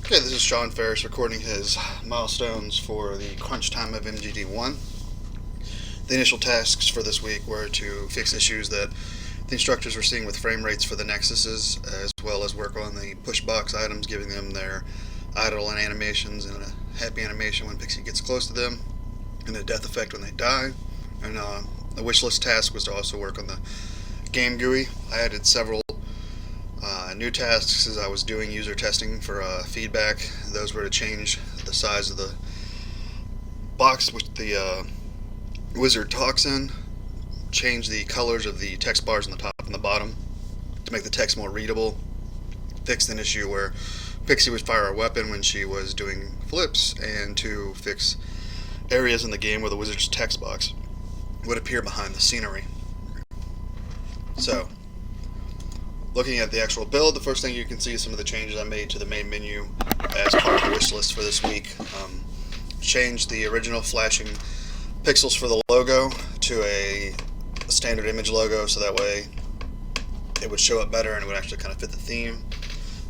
Okay, this is Shawn Farris recording his milestones for the CrunchTime of MGD1. The initial tasks for this week were to fix issues that the instructors were seeing with frame rates for the Nexuses, as well as work on the push box items, giving them their idle and animations and a happy animation when Pixie gets close to them, and a death effect when they die. And the wishlist task was to also work on the game GUI. I added several new tasks as I was doing user testing for feedback. Those were to change the size of the box which the wizard talks in, change the colors of the text bars on the top and the bottom to make the text more readable, fix an issue where Pixie would fire a weapon when she was doing flips, and to fix areas in the game where the wizard's text box would appear behind the scenery. So, looking at the actual build, the first thing you can see is some of the changes I made to the main menu as part of the wish list for this week. Changed the original flashing pixels for the logo to a standard image logo, so that way it would show up better and it would actually kind of fit the theme.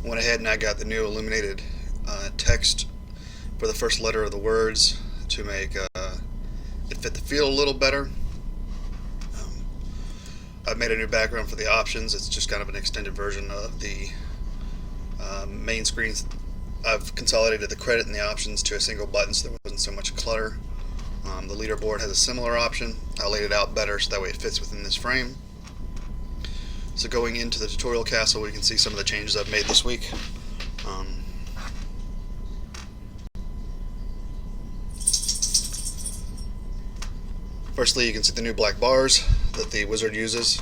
Went ahead and I got the new illuminated text for the first letter of the words to make it fit the feel a little better. I've made a new background for the options. It's just kind of an extended version of the main screen. I've consolidated the credit and the options to a single button so there wasn't so much clutter. The leaderboard has a similar option. I laid it out better so that way it fits within this frame. So going into the tutorial castle, we can see some of the changes I've made this week. Firstly, you can see the new black bars that the wizard uses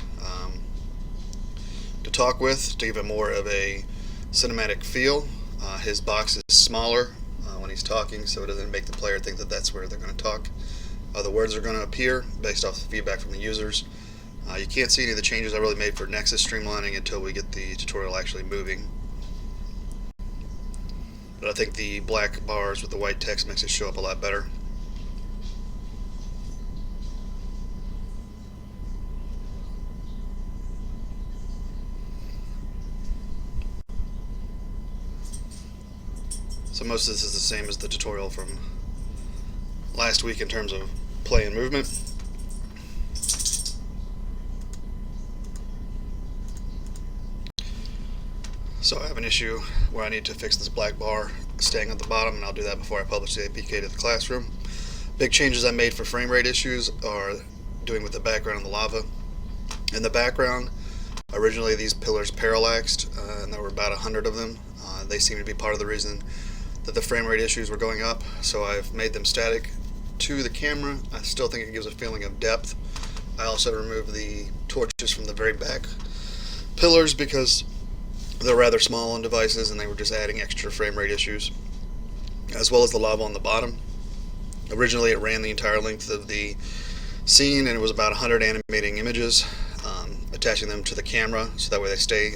to talk with, to give it more of a cinematic feel. His box is smaller when he's talking, so it doesn't make the player think that that's where they're going to talk. The words are going to appear based off the feedback from the users. You can't see any of the changes I really made for Nexus streamlining until we get the tutorial actually moving. But I think the black bars with the white text makes it show up a lot better. So most of this is the same as the tutorial from last week in terms of play and movement. So I have an issue where I need to fix this black bar staying at the bottom, and I'll do that before I publish the APK to the classroom. Big changes I made for frame rate issues are doing with the background and the lava. In the background, originally these pillars parallaxed, and there were about 100 of them. They seem to be part of the reason that the frame rate issues were going up, so I've made them static to the camera. I still think it gives a feeling of depth. I also removed the torches from the very back pillars because they're rather small on devices and they were just adding extra frame rate issues, as well as the lava on the bottom. Originally it ran the entire length of the scene, and it was about 100 animating images, attaching them to the camera so that way they stay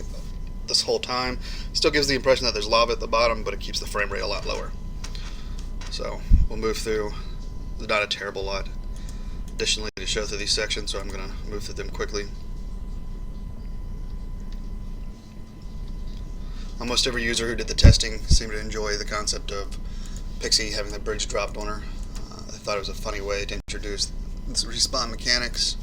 this whole time. Still gives the impression that there's lava at the bottom, but it keeps the frame rate a lot lower. So we'll move through. There's not a terrible lot additionally to show through these sections, so I'm going to move through them quickly. Almost every user who did the testing seemed to enjoy the concept of Pixie having the bridge dropped on her. I thought it was a funny way to introduce this respawn mechanics.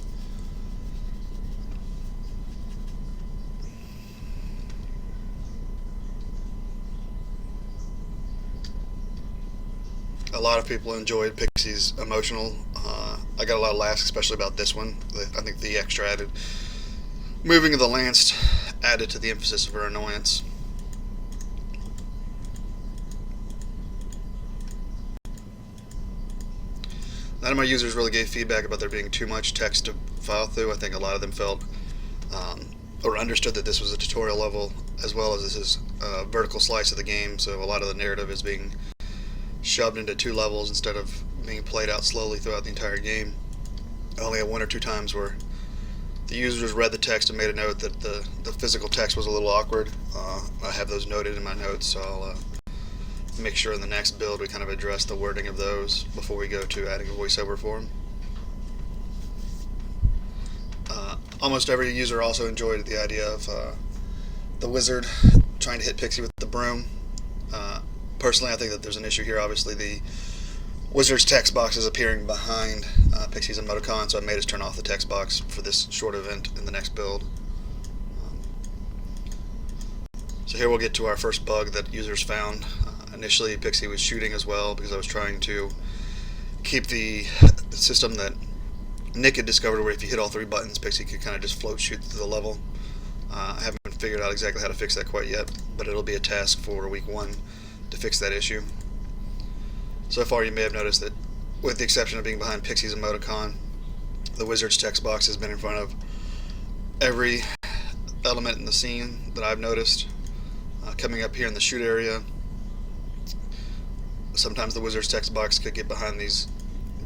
A lot of people enjoyed Pixie's emotional. I got a lot of laughs, especially about this one. I think the extra added moving of the lance added to the emphasis of her annoyance. None of my users really gave feedback about there being too much text to file through. I think a lot of them felt or understood that this was a tutorial level, as well as this is a vertical slice of the game, so a lot of the narrative is being shoved into 2 levels instead of being played out slowly throughout the entire game. I only had 1 or 2 times where the users read the text and made a note that the physical text was a little awkward. I have those noted in my notes, so I'll make sure in the next build we kind of address the wording of those before we go to adding a voiceover for them. Almost every user also enjoyed the idea of the wizard trying to hit Pixie with the broom. Personally, I think that there's an issue here. Obviously, the Wizard's text box is appearing behind Pixie's emoticon, so I made us turn off the text box for this short event in the next build. So here we'll get to our first bug that users found. Initially, Pixie was shooting as well because I was trying to keep the system that Nick had discovered where if you hit all 3 buttons, Pixie could kind of just float shoot through the level. I haven't figured out exactly how to fix that quite yet, but it'll be a task for week 1 to fix that issue. So far you may have noticed that with the exception of being behind Pixie's emoticon, the Wizard's text box has been in front of every element in the scene that I've noticed. Coming up here in the shoot area, sometimes the Wizard's text box could get behind these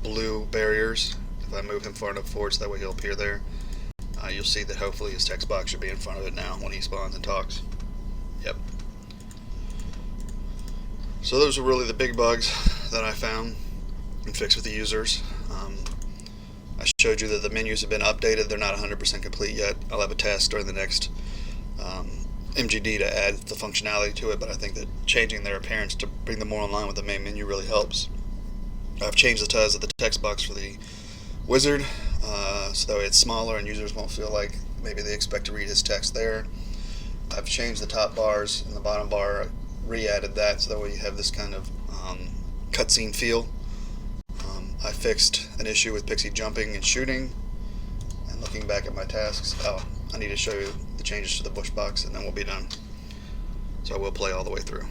blue barriers. If I move him far enough forward so that way he'll appear there, you'll see that hopefully his text box should be in front of it now when he spawns and talks. Yep. So those are really the big bugs that I found and fixed with the users. I showed you that the menus have been updated. They're not 100% complete yet. I'll have a task during the next MGD to add the functionality to it, but I think that changing their appearance to bring them more in line with the main menu really helps. I've changed the size of the text box for the Wizard, so that way it's smaller and users won't feel like maybe they expect to read his text there. I've changed the top bars and the bottom bar, re-added that so that way you have this kind of cutscene feel. I fixed an issue with Pixie jumping and shooting, and looking back at my tasks, I need to show you the changes to the bush box and then we'll be done. So I will play all the way through.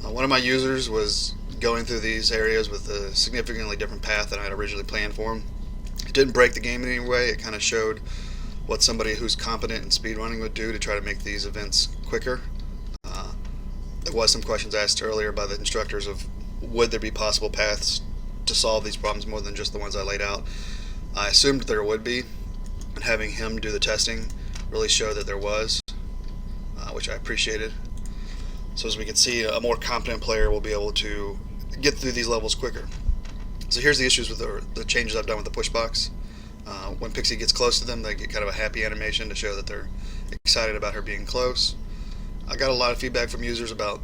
One of my users was going through these areas with a significantly different path than I had originally planned for him. It didn't break the game in any way. It kind of showed what somebody who's competent in speedrunning would do to try to make these events quicker. There was some questions asked earlier by the instructors of would there be possible paths to solve these problems more than just the ones I laid out. I assumed there would be, and having him do the testing really showed that there was, which I appreciated. So as we can see, a more competent player will be able to get through these levels quicker. So here's the issues with the changes I've done with the push box. When Pixie gets close to them, they get kind of a happy animation to show that they're excited about her being close. I got a lot of feedback from users about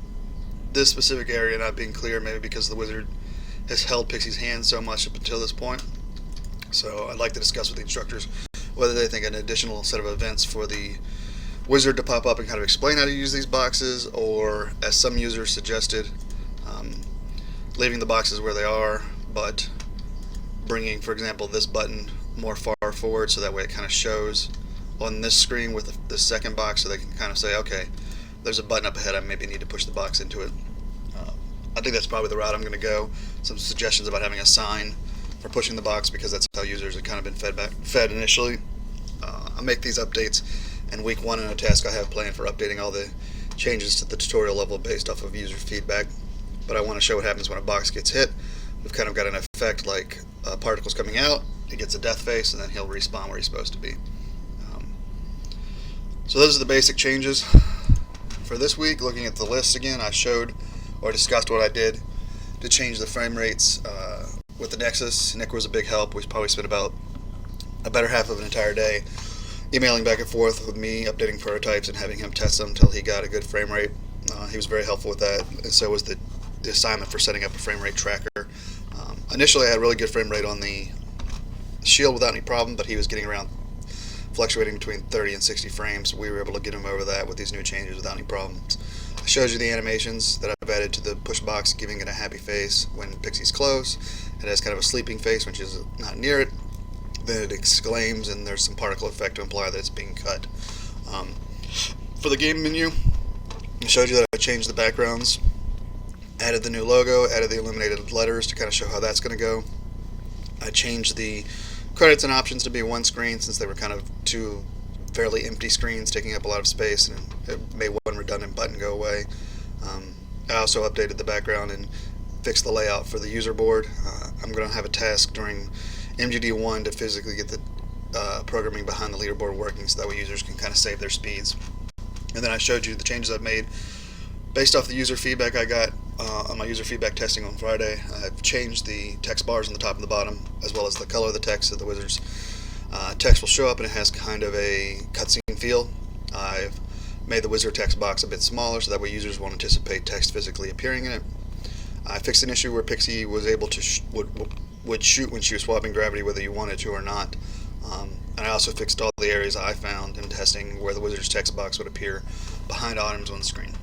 this specific area not being clear, maybe because the Wizard has held Pixie's hand so much up until this point. So I'd like to discuss with the instructors whether they think an additional set of events for the Wizard to pop up and kind of explain how to use these boxes, or as some users suggested, leaving the boxes where they are, but bringing, for example, this button more far forward so that way it kind of shows on this screen with the second box, so they can kind of say, okay, there's a button up ahead, I maybe need to push the box into it. I think that's probably the route I'm going to go. Some suggestions about having a sign for pushing the box, because that's how users have kind of been fed initially. I'll make these updates in week 1 in a task I have planned for updating all the changes to the tutorial level based off of user feedback. But I want to show what happens when a box gets hit. We've kind of got an effect like particles coming out, he gets a death face, and then he'll respawn where he's supposed to be. So those are the basic changes. For this week, looking at the list again, I showed or discussed what I did to change the frame rates with the Nexus. Nick was a big help. We probably spent about a better half of an entire day emailing back and forth with me, updating prototypes, and having him test them until he got a good frame rate. He was very helpful with that, and so was the assignment for setting up a frame rate tracker. Initially, I had a really good frame rate on the Shield without any problem, but he was getting around fluctuating between 30 and 60 frames. We were able to get him over that with these new changes without any problems. I showed you the animations that I've added to the push box, giving it a happy face when Pixie's close. It has kind of a sleeping face when she's not near it. Then it exclaims, and there's some particle effect to imply that it's being cut. For the game menu, I showed you that I changed the backgrounds, added the new logo, added the illuminated letters to kind of show how that's going to go. I changed the credits and options to be one screen, since they were kind of two fairly empty screens taking up a lot of space, and it made one redundant button go away. I also updated the background and fixed the layout for the user board. I'm going to have a task during MGD1 to physically get the programming behind the leaderboard working, so that way users can kind of save their speeds. And then I showed you the changes I've made based off the user feedback I got on my user feedback testing on Friday. I've changed the text bars on the top and the bottom, as well as the color of the text, so the Wizard's text will show up and it has kind of a cutscene feel. I've made the wizard text box a bit smaller so that way users won't anticipate text physically appearing in it. I fixed an issue where Pixie was able to would shoot when she was swapping gravity whether you wanted to or not. And I also fixed all the areas I found in testing where the wizard's text box would appear behind items on the screen.